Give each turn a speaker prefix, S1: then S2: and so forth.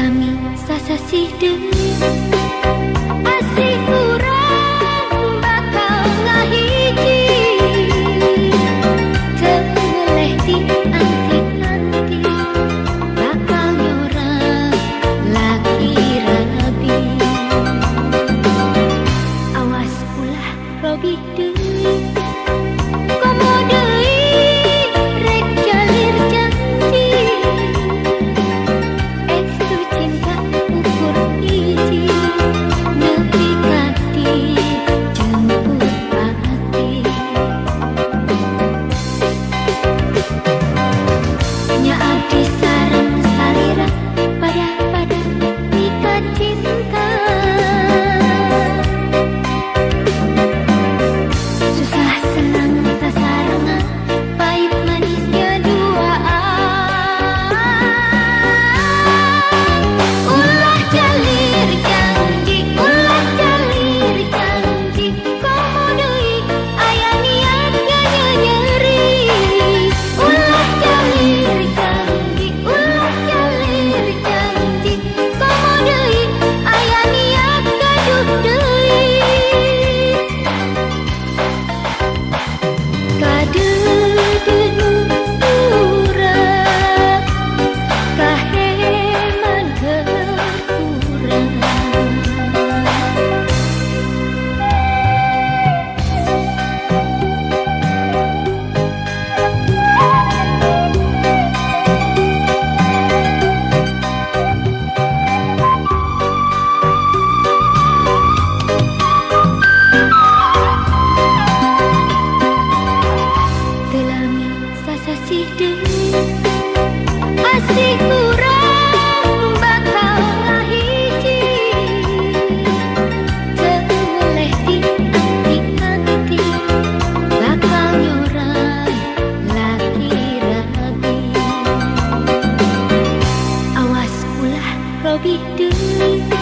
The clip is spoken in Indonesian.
S1: Telami sasasih deui asih urang bakal ngahiji teu boleh dianti-anti bakal nyorang laki rabi awas ulah robi deui komo deui rek jalir janji ekstu cinta ukur hiji nepi kati jemput hati nya abdi sareng salira pada ikat cinta susah senang sasarangan pahit manisnya duaan ulah jalir janji komo deui aya niat nyeri ulah jalir janji komo deui aya niat gaduh deui kadedeun urang kaheman kurang telami sasasih deui asih urang bakal ngahiji teu boleh dianti-anti bakal nyorang laki rabi awas ulah robi deui